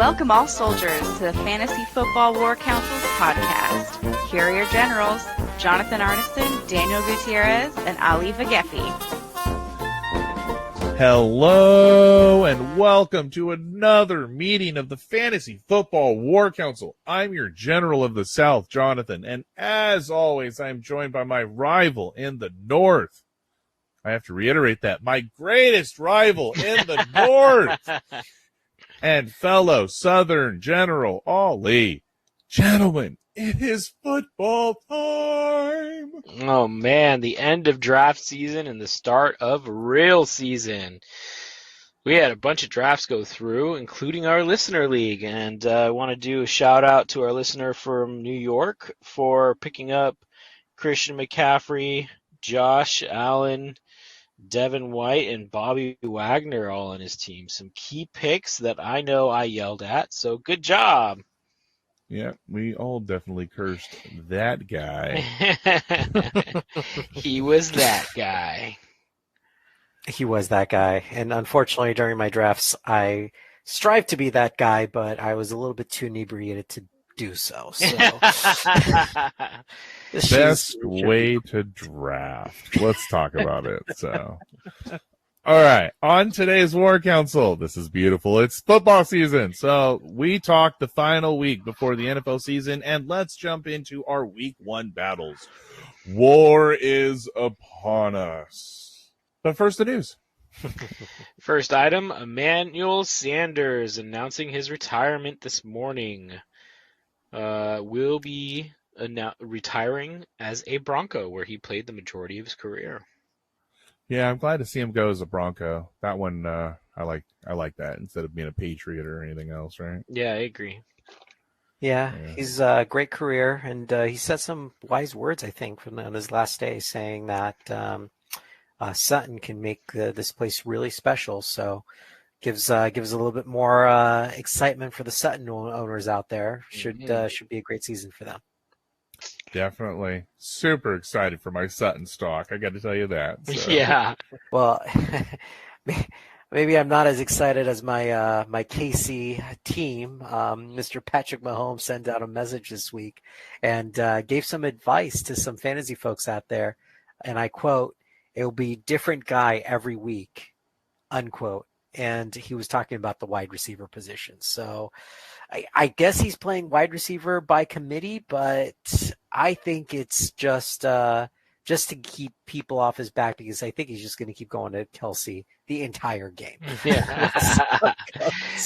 Welcome all soldiers to the Fantasy Football War Council's podcast. Here are your generals, Jonathan Arneson, Daniel Gutierrez, and Ali Vagefi. Hello and welcome to another meeting of the Fantasy Football War Council. I'm your General of the South, Jonathan, and as always, I'm joined by my rival in the North. I have to reiterate that, my greatest rival in the North, and fellow Southern General Ali. Gentlemen, it is football time. Oh man, the end of draft season and the start of real season. We had a bunch of drafts go through, including our listener league, and I want to do a shout out to our listener from New York for picking up Christian McCaffrey, Josh Allen, Devin White, and Bobby Wagner all on his team. Some key picks that I know I yelled at, so good job. Yeah, we all definitely cursed that guy. He was that guy. He was that guy. And unfortunately, during my drafts, I strive to be that guy, but I was a little bit too inebriated to do so. Best way to draft. Let's talk about it. So, all right, on today's War Council, this is beautiful. It's football season. So we talked the final week before the NFL season, and let's jump into our week one battles. War is upon us. But first, the news. First item, Emmanuel Sanders announcing his retirement this morning. Will be retiring as a Bronco, where he played the majority of his career. Yeah, I'm glad to see him go as a Bronco. That one, I like that instead of being a Patriot or anything else, right? Yeah, I agree. Yeah, he's a great career, and he said some wise words, I think, on his last day, saying that Sutton can make this place really special. So gives a little bit more excitement for the Sutton owners out there. Should be a great season for them. Definitely. Super excited for my Sutton stock. I got to tell you that. So. Yeah. Well, maybe I'm not as excited as my my KC team. Mr. Patrick Mahomes sent out a message this week and gave some advice to some fantasy folks out there. And I quote, "It will be different guy every week," unquote. And he was talking about the wide receiver position. So I guess he's playing wide receiver by committee, but I think it's just to keep people off his back, because I think he's just going to keep going to Kelsey the entire game. Yeah.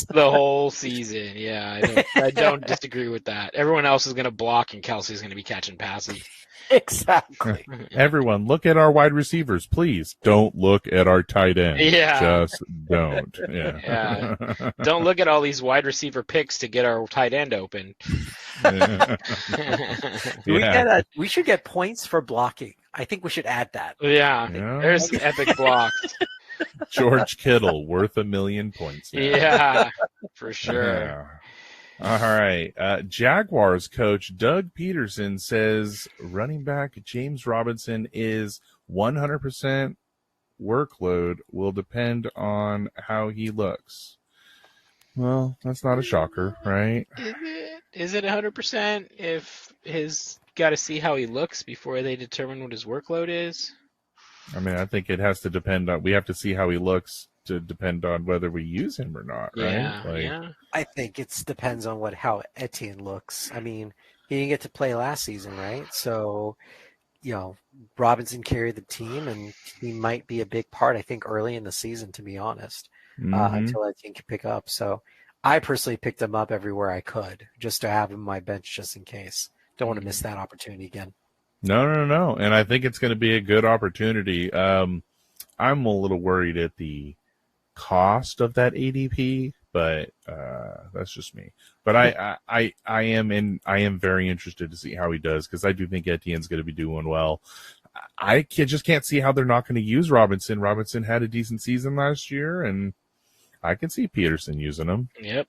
The whole season. Yeah, I don't disagree with that. Everyone else is going to block, and Kelsey's going to be catching passes. Exactly. Everyone, look at our wide receivers, please. Don't look at our tight end. Yeah. Just don't. Yeah. Don't look at all these wide receiver picks to get our tight end open. Yeah. We should get points for blocking. I think we should add that. Yeah. There's epic blocks. George Kittle, worth 1 million points now. Yeah, for sure. Yeah. All right. Jaguars coach Doug Peterson says running back James Robinson is 100% workload will depend on how he looks. Well, that's not a shocker, right? Is it 100% if his got to see how he looks before they determine what his workload is? I mean, I think it has to depend on, we have to see how he looks to depend on whether we use him or not, right? Yeah. I think it depends on how Etienne looks. I mean, he didn't get to play last season, right? So, Robinson carried the team, and he might be a big part, I think, early in the season, to be honest, until Etienne can pick up. So I personally picked him up everywhere I could just to have him on my bench just in case. Don't want to miss that opportunity again. No. And I think it's going to be a good opportunity. I'm a little worried at the cost of that ADP, but that's just me. But I am very interested to see how he does, because I do think Etienne's going to be doing well. I just can't see how they're not going to use Robinson. Robinson had a decent season last year, and I can see Peterson using him. Yep.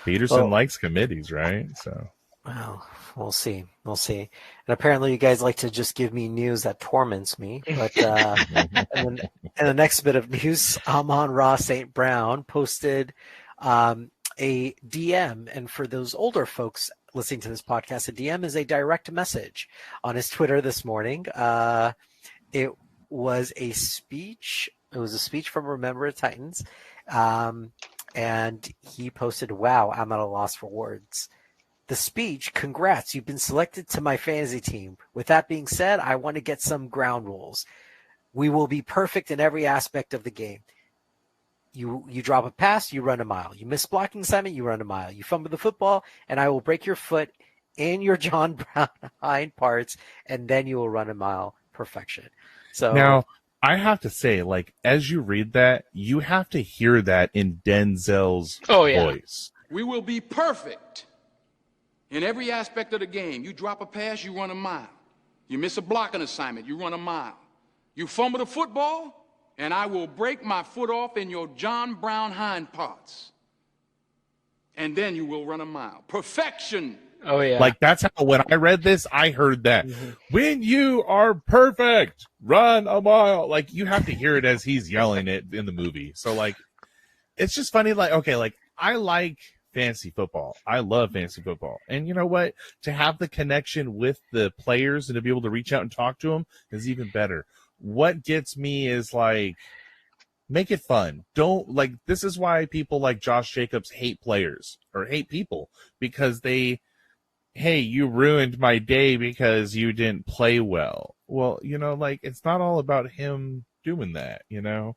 Peterson likes committees, right? So. Well, we'll see. And apparently you guys like to just give me news that torments me. But and the next bit of news, Amon-Ra St. Brown posted a DM. And for those older folks listening to this podcast, a DM is a direct message on his Twitter this morning. It was a speech. It was a speech from Remember the Titans. And he posted, "Wow, I'm at a loss for words. The speech, congrats, you've been selected to my fantasy team. With that being said, I want to get some ground rules. We will be perfect in every aspect of the game. You drop a pass, you run a mile. You miss blocking assignment, you run a mile. You fumble the football, and I will break your foot in your John Brown hind parts, and then you will run a mile. Perfection." So Now, I have to say, like, as you read that, you have to hear that in Denzel's voice. We will be perfect in every aspect of the game. You drop a pass, you run a mile. You miss a blocking assignment, you run a mile. You fumble the football, and I will break my foot off in your John Brown hind parts. And then you will run a mile. Perfection. Oh, yeah. Like, that's how, when I read this, I heard that. When you are perfect, run a mile. Like, you have to hear it as he's yelling it in the movie. So, like, it's just funny. Like, okay, like, I like fantasy football. I love fantasy football. And you know what? To have the connection with the players and to be able to reach out and talk to them is even better. What gets me is, like, make it fun. Don't, like, this is why people like Josh Jacobs hate players or hate people, because hey, you ruined my day because you didn't play well. Well, you know, like, it's not all about him doing that, you know,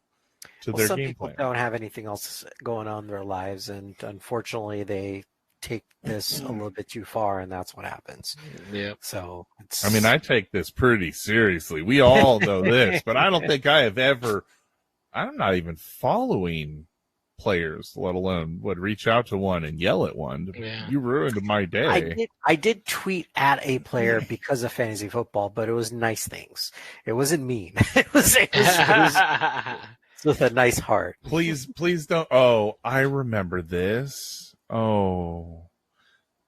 to their some game people plan. don't have anything else going on in their lives, and unfortunately they take this a little bit too far, and that's what happens. Yep. So I mean, I take this pretty seriously. We all know this, but I don't think I have ever, I'm not even following players, let alone would reach out to one and yell at one. Yeah. You ruined my day. I did tweet at a player because of fantasy football, but it was nice things. It wasn't mean. It was with a nice heart. Please don't. Oh, I remember this. Oh,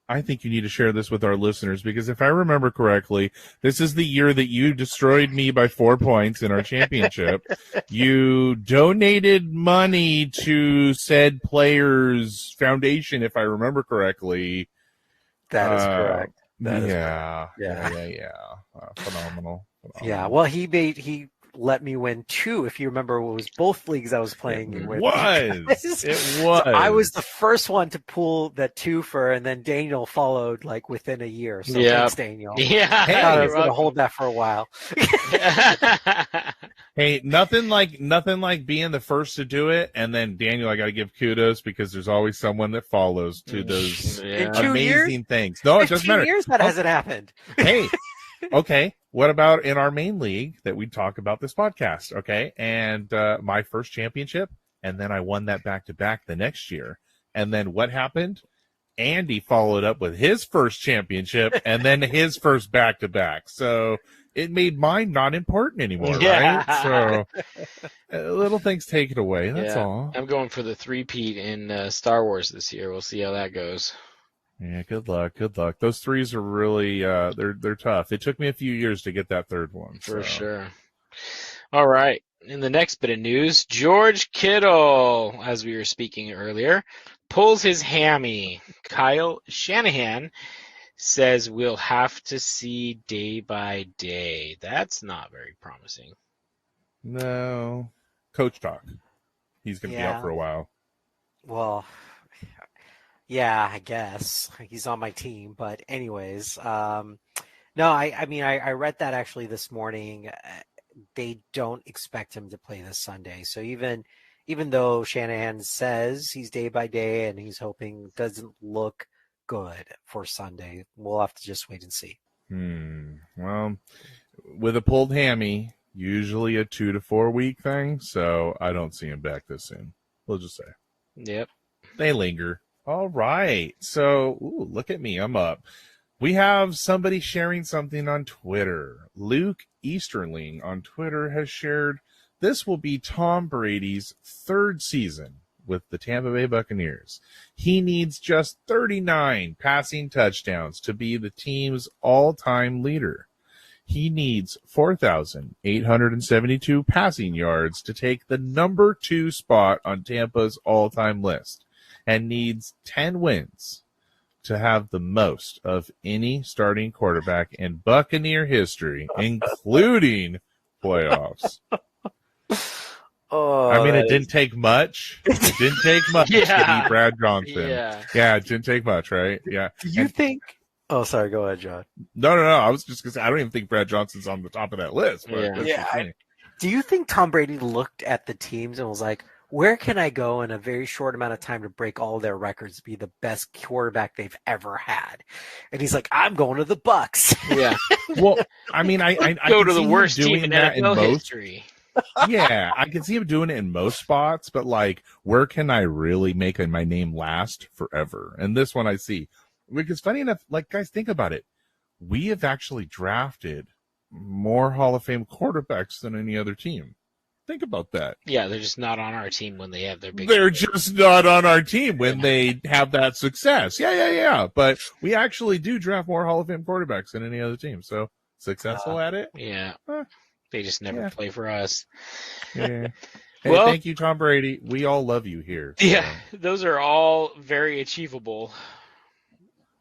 I think you need to share this with our listeners, because if I remember correctly, this is the year that you destroyed me by 4 points in our championship. You donated money to said player's foundation, if I remember correctly. That is correct. Yeah. Phenomenal. Yeah. Well, he let me win 2. If you remember, it was both leagues I was playing with. It was. So I was the first one to pull that 2-fer, and then Daniel followed like within a year. So thanks, Daniel. Yeah. I was going to hold that for a while. Hey, nothing like being the first to do it, and then Daniel, I got to give kudos, because there's always someone that follows to those amazing things. No, it doesn't matter. 2 years that hasn't happened. Hey, okay. What about in our main league that we talk about this podcast? Okay. And my first championship, and then I won that back-to-back the next year. And then what happened? Andy followed up with his first championship and then his first back-to-back. So it made mine not important anymore, right? So little things take it away. That's all. I'm going for the 3-peat in Star Wars this year. We'll see how that goes. Yeah, good luck. Good luck. Those 3s are really they're tough. It took me a few years to get that 3rd one. For sure. All right. In the next bit of news, George Kittle, as we were speaking earlier, pulls his hammy. Kyle Shanahan says we'll have to see day by day. That's not very promising. No. Coach talk. He's going to be out for a while. Well, yeah, I guess he's on my team, but anyways, no, I mean, I read that actually this morning. They don't expect him to play this Sunday. So even though Shanahan says he's day by day and he's hoping, doesn't look good for Sunday, we'll have to just wait and see. Well, with a pulled hammy, usually a 2 to 4 week thing. So I don't see him back this soon. We'll just say. Yep. They linger. All right. So, look at me. I'm up. We have somebody sharing something on Twitter. Luke Easterling on Twitter has shared, this will be Tom Brady's 3rd season with the Tampa Bay Buccaneers. He needs just 39 passing touchdowns to be the team's all-time leader. He needs 4,872 passing yards to take the number 2 spot on Tampa's all-time list. and needs 10 wins to have the most of any starting quarterback in Buccaneer history, including playoffs. Oh, I mean, it didn't take much. It didn't take much to beat Brad Johnson. Yeah. It didn't take much, right? Yeah. Do you think? Oh, sorry. Go ahead, John. No. I was just going to say, I don't even think Brad Johnson's on the top of that list. But that's just me. Do you think Tom Brady looked at the teams and was like, where can I go in a very short amount of time to break all their records, be the best quarterback they've ever had? And he's like, I'm going to the Bucks. Yeah. Well, I mean, I Go can to the see him worst team doing in that NFL most. history. Yeah, I can see him doing it in most spots, but like, where can I really make my name last forever? And this one I see. Because funny enough, like, guys, think about it. We have actually drafted more Hall of Fame quarterbacks than any other team. Think about that. Yeah, they're just not on our team when they have their big. They're just not on our team when they have that success. Yeah. But we actually do draft more Hall of Fame quarterbacks than any other team. So successful at it. Yeah. They just never play for us. Yeah. Hey, Well, thank you, Tom Brady. We all love you here. So. Yeah, those are all very achievable.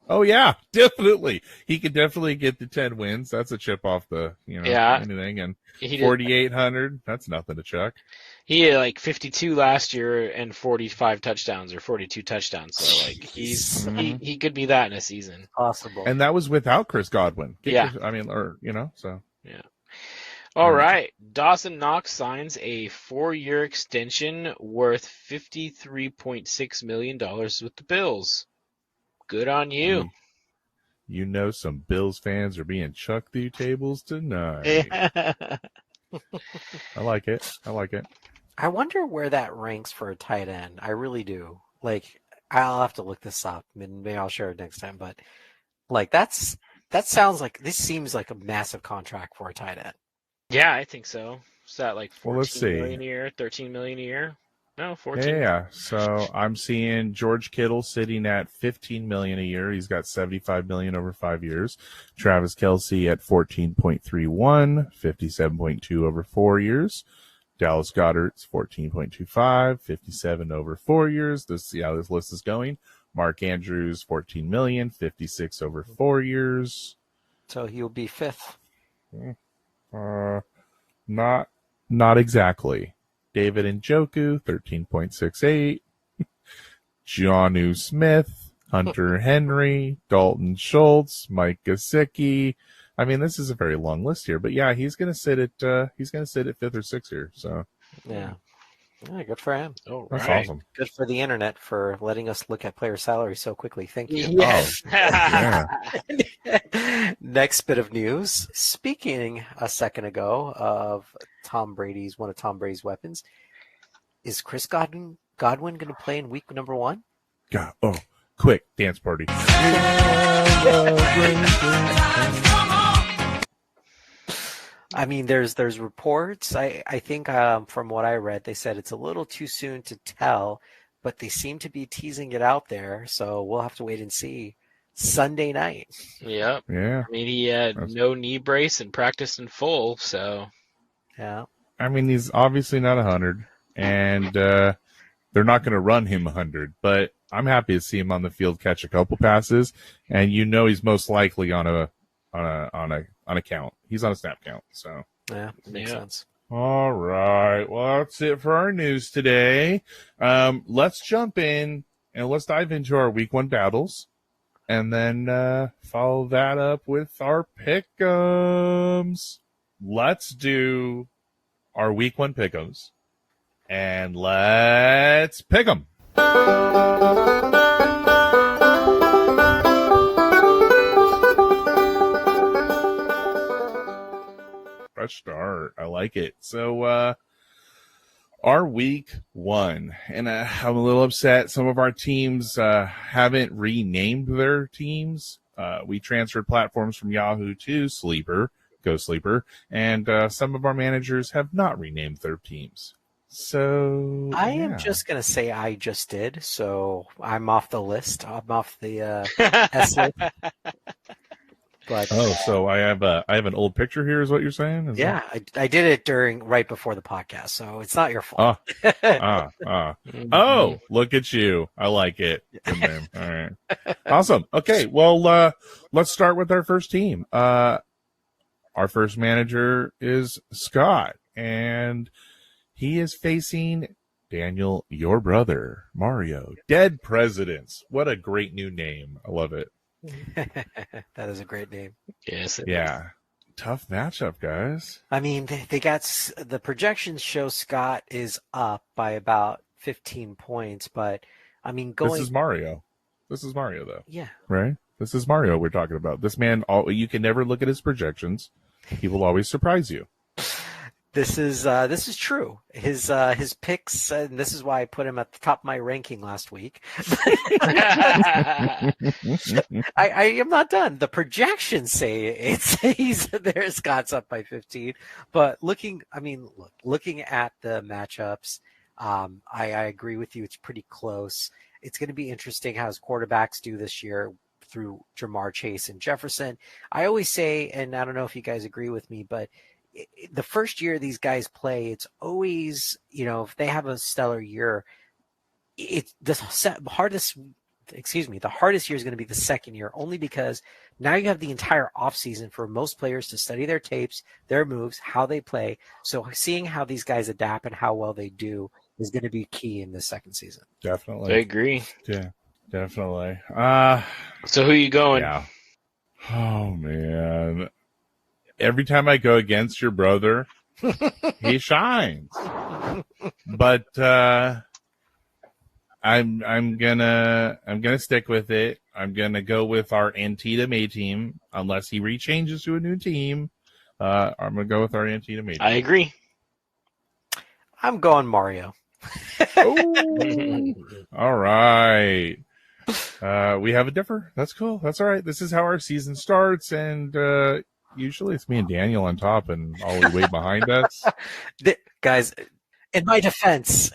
Oh yeah, definitely. He could definitely get the 10 wins. That's a chip off the, anything. And 4,800, that's nothing to chuck. He had like 52 last year and 45 touchdowns or 42 touchdowns. So like he could be that in a season. Possible. And that was without Chris Godwin. Yeah. So. Yeah. All right. Dawson Knox signs a 4-year extension worth $53.6 million with the Bills. Good on you. You know some Bills fans are being chucked through tables tonight. Yeah. I like it. I wonder where that ranks for a tight end. I really do. Like, I'll have to look this up. Maybe I'll share it next time. But like, that sounds like this seems like a massive contract for a tight end. Yeah, I think so. Is that like 14 let's see. million a year, 13 million a year? No, 14. Yeah. So I'm seeing George Kittle sitting at $15 million a year. He's got $75 million over 5 years. Travis Kelce at 14.31, 57.2 over 4 years. Dallas Goedert's 14.25, 57 over 4 years. This list is going. Mark Andrews, 14 million, 56 over 4 years. So he'll be fifth. Not exactly. David Njoku, 13.68. Jonnu Smith, Hunter Henry, Dalton Schultz, Mike Gesicki. I mean, this is a very long list here, but yeah, he's gonna sit at 5th or 6th here. So yeah, good for him. Oh, that's right. awesome. Good for the internet for letting us look at player salary so quickly. Thank you. Yes. Yeah. Next bit of news. Speaking a second ago of one of Tom Brady's weapons, is Chris Godwin going to play in week number 1? God, quick dance party. I mean, there's reports. I think from what I read, they said it's a little too soon to tell, but they seem to be teasing it out there. So we'll have to wait and see. Sunday night. Yep. Yeah. I mean, he had no knee brace and practiced in full, so. Yeah. I mean, he's obviously not 100, and they're not going to run him 100. But I'm happy to see him on the field catch a couple passes, and he's most likely on a count. He's on a snap count. So yeah, makes sense. All right. Well, that's it for our news today. Let's jump in and let's dive into our week 1 battles. And then follow that up with our pick'ems. Let's do our week 1 pick'ems. And let's pick 'em. Fresh start. I like it. So, our week 1, and I'm a little upset. Some of our teams haven't renamed their teams. We transferred platforms from Yahoo to Sleeper, Go Sleeper, and some of our managers have not renamed their teams. So I am just going to say I just did, so I'm off the list. I'm off the S list. But so I have an old picture here, is what you're saying? Is yeah, I did it right before the podcast, so it's not your fault. Oh, look at you. I like it. Good name. All right. Awesome. Okay. Well, let's start with our first team. Our first manager is Scott, and he is facing Daniel, your brother, Mario. Dead Presidents. What a great new name. I love it. That is a great name. Yes. Yeah. Tough matchup, guys. I mean, they got the projections show Scott is up by about 15 points, but I mean, This is Mario, though. Yeah. Right? This is Mario we're talking about. This man, you can never look at his projections. He will always surprise you. This is true. His picks, and this is why I put him at the top of my ranking last week. I am not done. The projections say Scott's up by 15, but looking at the matchups, I agree with you. It's pretty close. It's going to be interesting how his quarterbacks do this year through Jamar Chase and Jefferson. I always say, and I don't know if you guys agree with me, but the first year these guys play, it's always, if they have a stellar year, it's the hardest year is going to be the second year, only because now you have the entire offseason for most players to study their tapes, their moves, how they play. So seeing how these guys adapt and how well they do is going to be key in the second season. Definitely. I agree. Yeah, definitely. So who are you going? Yeah. Oh, man. Every time I go against your brother, he shines. But I'm gonna stick with it. I'm gonna go with our Antietam A team, unless he rechanges to a new team. I'm gonna go with our Antietam A team. I agree. I'm going Mario. Oh, all right. We have a differ. That's cool. That's all right. This is how our season starts, and usually it's me and Daniel on top and all way behind us. Guys, in my defense,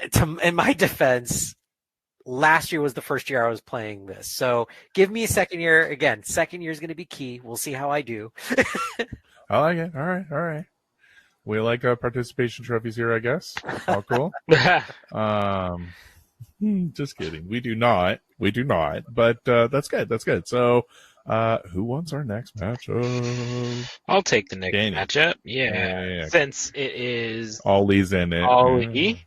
last year was the first year I was playing this. So give me a second year. Again, second year is going to be key. We'll see how I do. I like it. All right. We like participation trophies here, I guess. All cool. Just kidding. We do not. But that's good. So who wants our next matchup? I'll take the next Daniel. matchup. Yeah. Since it is Ollie's in it. Ollie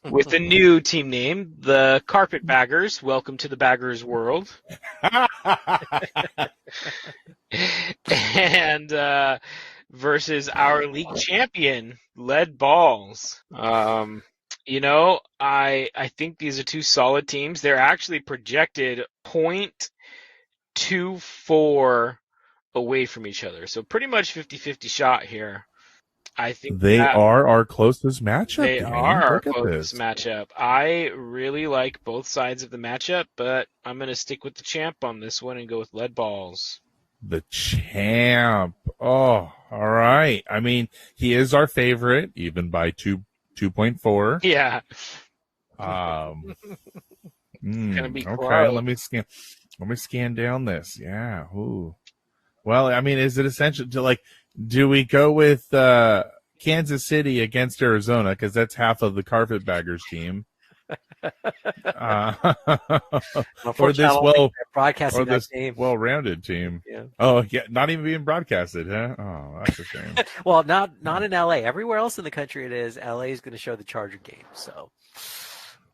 with a new team name, the Carpetbaggers. Welcome to the Baggers world. And versus our league champion, Lead Balls. I think these are two solid teams. They're actually projected 0.24 away from each other. So pretty much 50-50 shot here. I think they are our closest matchup. They are our closest matchup. I really like both sides of the matchup, but I'm going to stick with the champ on this one and go with Lead Balls. The champ. Oh, all right. I mean, he is our favorite, even by 2.4. Yeah. Gonna be okay. close. Let me scan down this. Yeah. Ooh. Well, I mean, is it essential to do we go with Kansas City against Arizona because that's half of the Carpetbaggers team? Or this well-rounded team. Yeah. Oh, yeah, not even being broadcasted, huh? Oh, that's a shame. Well, not in LA. Everywhere else in the country it is. LA is going to show the Charger game. So,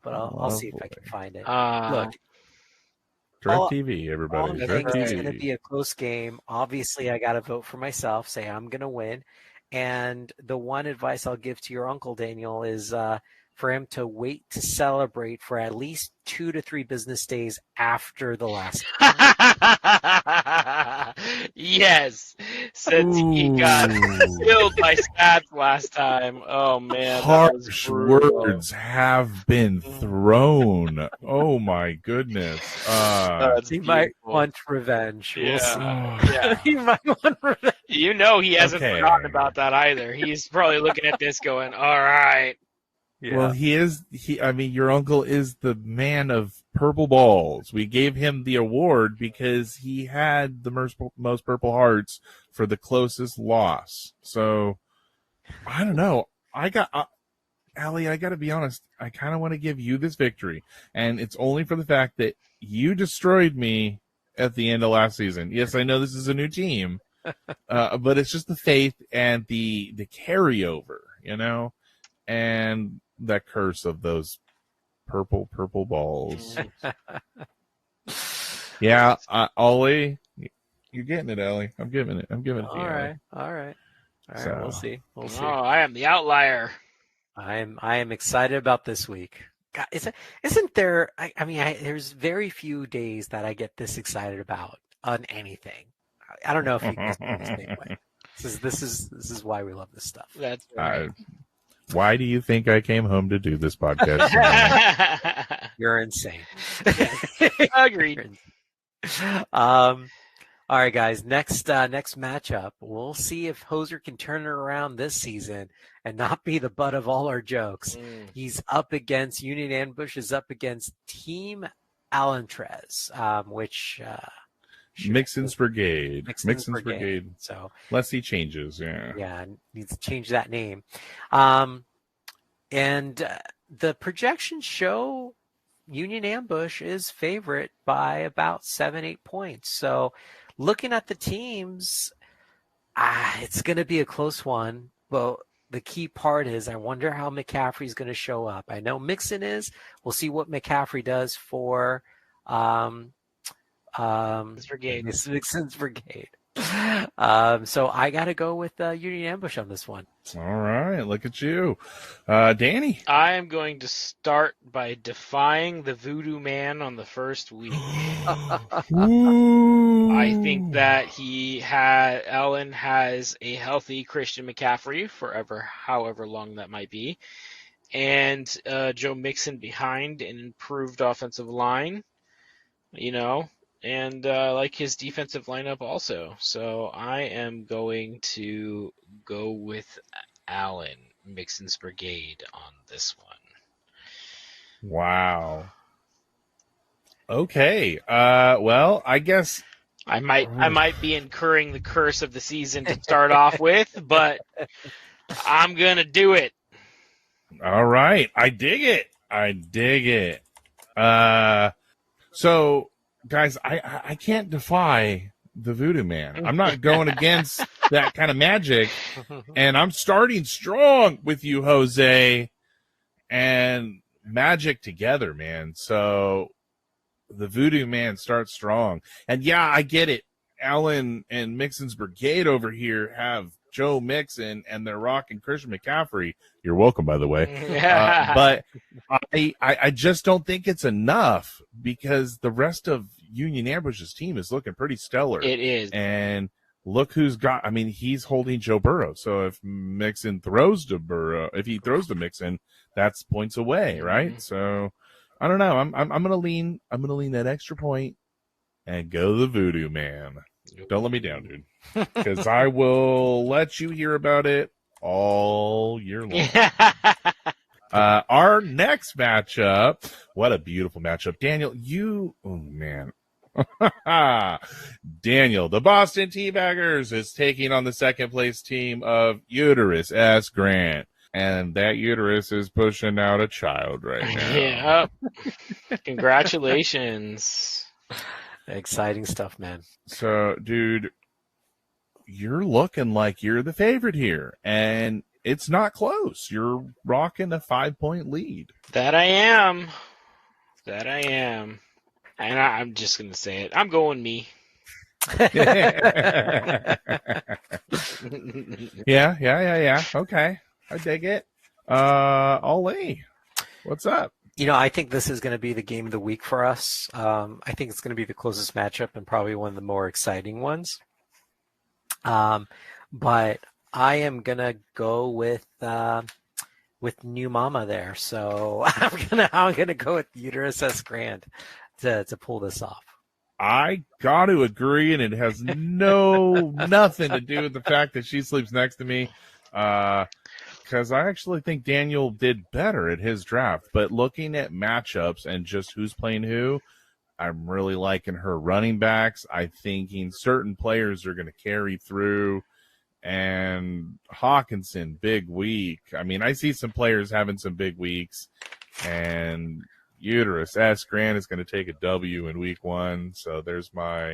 but I'll see if I can find it. Look, DirecTV, everybody. I think it's going to be a close game. Obviously, I got to vote for myself. Say I'm going to win. And the one advice I'll give to your uncle Daniel is for him to wait to celebrate for at least 2 to 3 business days after the last game. Yes, since he got killed by stats last time. Oh man, harsh words have been thrown. Oh my goodness. He might want revenge. Yeah. We'll see. Yeah. He might want revenge. He hasn't forgotten about that either. He's probably looking at this going, all right. Well, your uncle is the man of purple balls. We gave him the award because he had the most Purple Hearts for the closest loss. So, I don't know. Allie, I got to be honest. I kind of want to give you this victory. And it's only for the fact that you destroyed me at the end of last season. Yes, I know this is a new team, but it's just the faith and the carryover, and that curse of those purple balls. Yeah, Ollie, you're getting it, Ellie. I'm giving it to you. All right. So. We'll see. Oh, I am the outlier. I am excited about this week. God, isn't there? There's very few days that I get this excited about on anything. I don't know if you guys feel the same way. This is why we love this stuff. That's right. Why do you think I came home to do this podcast? You're insane. Agreed. All right, guys. Next matchup, we'll see if Hoser can turn it around this season and not be the butt of all our jokes. He's up against Union Ambush is up against Team Alantrez, which Mixon's Brigade. Mixon's Brigade. So unless he changes, needs to change that name. And the projections show Union Ambush is favorite by about 7-8 points. So looking at the teams, it's going to be a close one. Well, the key part is I wonder how McCaffrey's going to show up. I know Mixon is. We'll see what McCaffrey does for Brigade. Mixon's Brigade. So I got to go with Union Ambush on this one. All right, look at you. Danny? I am going to start by defying the Voodoo Man on the first week. I think that Allen has a healthy Christian McCaffrey however long that might be, and Joe Mixon behind an improved offensive line, and like his defensive lineup also. So I am going to go with Allen, Mixon's Brigade on this one. Wow. Okay. Well, I guess I might be incurring the curse of the season to start off with, but I'm gonna do it. All right. I dig it. So guys, I can't defy the Voodoo Man. I'm not going against that kind of magic. And I'm starting strong with you, Jose, and magic together, man. So the Voodoo Man starts strong. And yeah, I get it. Allen and Mixon's Brigade over here have Joe Mixon and they're rocking Christian McCaffrey. You're welcome, by the way. But I just don't think it's enough because the rest of Union Ambush's team is looking pretty stellar. It is. And look who's got, he's holding Joe Burrow. So if Mixon throws to Mixon, that's points away, right? So I don't know. I'm gonna lean that extra point and go the Voodoo Man. Don't let me down, dude. Because I will let you hear about it all year long. Our next matchup, what a beautiful matchup. Daniel, Daniel, the Boston Teabaggers is taking on the second place team of Uterus S. Grant. And that Uterus is pushing out a child right now. Yeah. Congratulations. Exciting stuff, man. So, dude, you're looking like you're the favorite here. And it's not close. You're rocking a 5-point lead. That I am. And I'm just going to say it. I'm going me. Yeah. Okay. I dig it. Ollie, what's up? I think this is going to be the game of the week for us. I think it's going to be the closest matchup and probably one of the more exciting ones. But I am going to go with New Mama there. So I'm gonna go with Uterus S. Grant to pull this off. I got to agree, and it has nothing to do with the fact that she sleeps next to me. because I actually think Daniel did better at his draft. But looking at matchups and just who's playing who, I'm really liking her running backs. I'm thinking certain players are going to carry through. And Hawkinson, big week. I mean, I see some players having some big weeks. And Uterus S. Grant is going to take a W in week 1. So there's my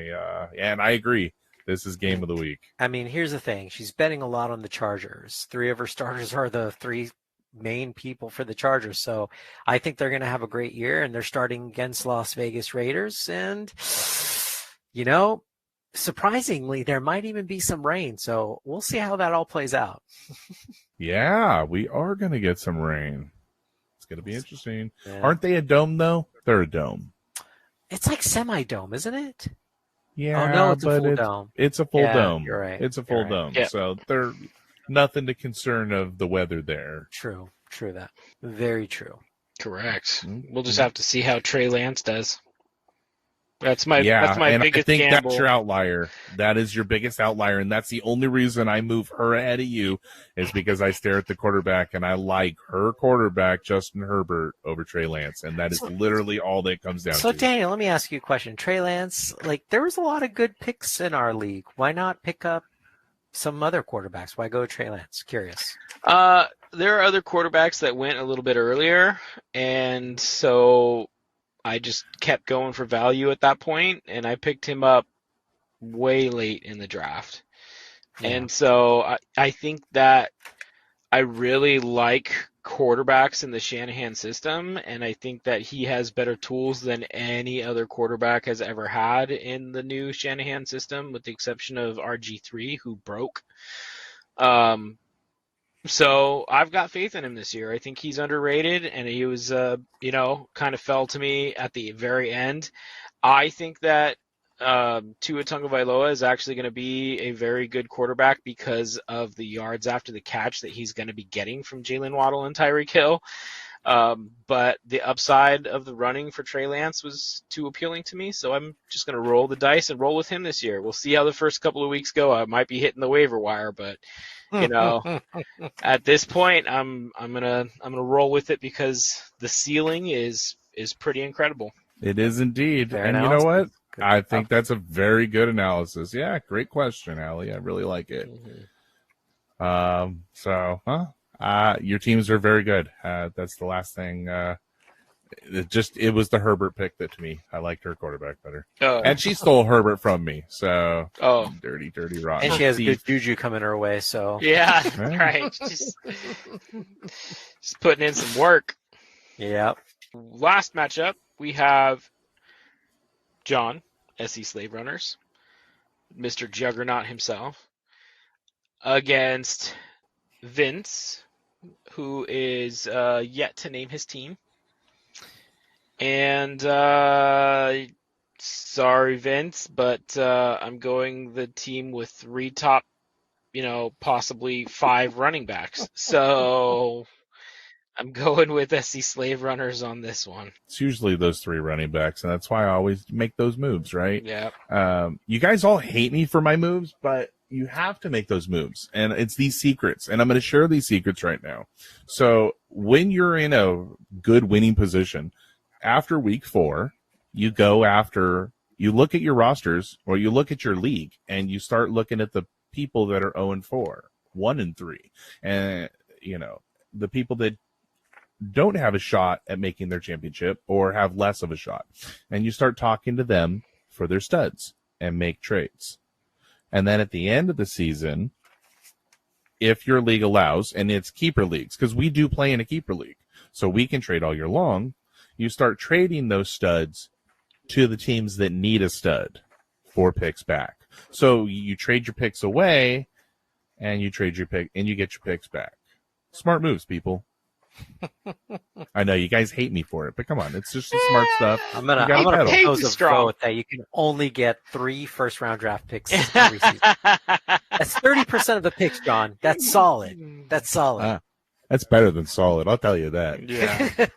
and I agree. This is game of the week. I mean, here's the thing. She's betting a lot on the Chargers. 3 of her starters are the 3 main people for the Chargers. So I think they're going to have a great year, and they're starting against Las Vegas Raiders. And, surprisingly, there might even be some rain. So we'll see how that all plays out. Yeah, we are going to get some rain. It's going to be interesting. Yeah. Aren't they a dome, though? They're a dome. It's like semi-dome, isn't it? Yeah, Oh, no, it's a but full dome. It's a full Yeah, dome. you're right. It's a full You're right. dome. Yeah. So they're nothing to concern of the weather there. True that. Very true. Correct. Mm-hmm. We'll just have to see how Trey Lance does. That's my and biggest I think gamble. that's your outlier. That is your biggest outlier, and that's the only reason I move her ahead of you is because I stare at the quarterback, and I like her quarterback, Justin Herbert, over Trey Lance, and that is literally all that comes down So, to. Daniel, let me ask you a question. Trey Lance, there was a lot of good picks in our league. Why not pick up some other quarterbacks? Why go Trey Lance? Curious. There are other quarterbacks that went a little bit earlier, and so I just kept going for value at that point, and I picked him up way late in the draft. Yeah. And so I think that I really like quarterbacks in the Shanahan system, and I think that he has better tools than any other quarterback has ever had in the new Shanahan system, with the exception of RG3, who broke. So I've got faith in him this year. I think he's underrated, and he was, kind of fell to me at the very end. I think that Tua Tagovailoa is actually going to be a very good quarterback because of the yards after the catch that he's going to be getting from Jalen Waddle and Tyreek Hill. But the upside of the running for Trey Lance was too appealing to me, so I'm just going to roll the dice and roll with him this year. We'll see how the first couple of weeks go. I might be hitting the waiver wire, but at this point, I'm gonna roll with it because the ceiling is pretty incredible. It is indeed. Fair and analysis. you know what? Good I stuff. think that's a very good analysis. Yeah, great question, Allie. I really like it. Your teams are very good. That's the last thing. It was the Herbert pick that to me. I liked her quarterback better. And she stole Herbert from me. So dirty, rotten. And she has thief. good juju coming her way, so. Yeah, Right. right. Just putting in some work. Yeah. Last matchup, we have John, SC Slave Runners, Mr. Juggernaut himself, against Vince, who is yet to name his team. And sorry, Vince, but I'm going the team with 3 top, possibly 5 running backs. So I'm going with SC Slave Runners on this one. It's usually those 3 running backs, and that's why I always make those moves, right? Yeah. You guys all hate me for my moves, but you have to make those moves, and it's these secrets, and I'm going to share these secrets right now. So when you're in a good winning position, after week 4, you look at your rosters, or you look at your league, and you start looking at the people that are 0-4, 1-3, and the people that don't have a shot at making their championship or have less of a shot, and you start talking to them for their studs and make trades. And then at the end of the season, if your league allows, and it's keeper leagues, because we do play in a keeper league, so we can trade all year long, you start trading those studs to the teams that need a stud for picks back. So you trade your picks away, and you trade your pick, and you get your picks back. Smart moves, people. I know you guys hate me for it, but come on, it's just some smart stuff. I'm gonna You gotta pedal. propose a strong. vote that you can only get 3 first-round draft picks every season. That's 30% of the picks, John. That's solid. That's solid. That's better than solid, I'll tell you that. Yeah.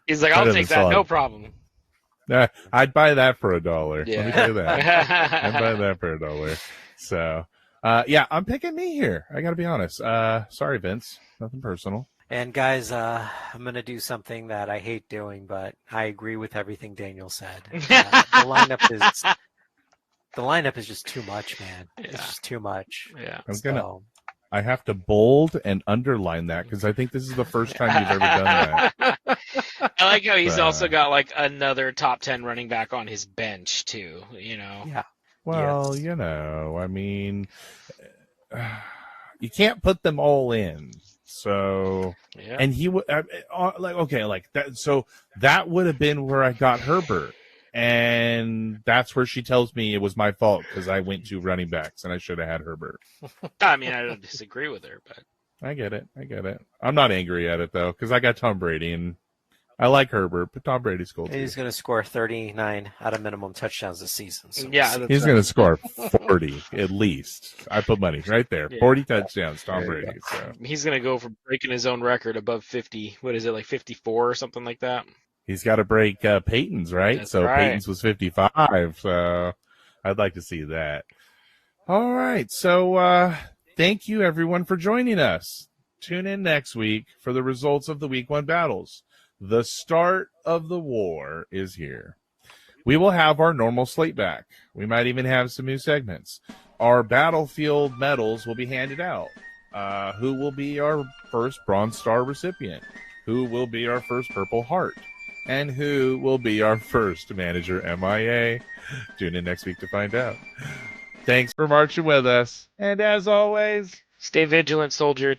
He's like, I'll Better take than that, solid. no problem. I'd buy that for $1. Yeah. Let me tell you that. I'd buy that for $1. So, Yeah, I'm picking me here. I got to be honest. Sorry, Vince. Nothing personal. And guys, I'm going to do something that I hate doing, but I agree with everything Daniel said. The lineup is just too much, man. Yeah. It's just too much. Yeah. I have to bold and underline that because I think this is the first time you've ever done that. I like how he's also got like another top 10 running back on his bench too, Yeah. Well, Yes. I mean, you can't put them all in. So, Yeah. and he would like that. So that would have been where I got Herbert. And that's where she tells me it was my fault because I went to running backs and I should have had Herbert. I mean, I don't disagree with her, but I get it. I'm not angry at it though because I got Tom Brady and I like Herbert, but Tom Brady's cool too. He's going to score 39 out of minimum touchdowns this season. So yeah, that's He's right. going to score 40 at least. I put money right there. Yeah. 40 touchdowns, Tom There you Brady. So He's gonna go for breaking his own record above 50. What is it, like 54 or something like that? he's got to break Peyton's, right? That's so right. Peyton's was 55. So I'd like to see that. All right. So thank you everyone for joining us. Tune in next week for the results of the week 1 battles. The start of the war is here. We will have our normal slate back. We might even have some new segments. Our battlefield medals will be handed out. Who will be our first Bronze Star recipient? Who will be our first Purple Heart? And who will be our first manager MIA? Tune in next week to find out. Thanks for marching with us. And as always, Stay vigilant, soldier.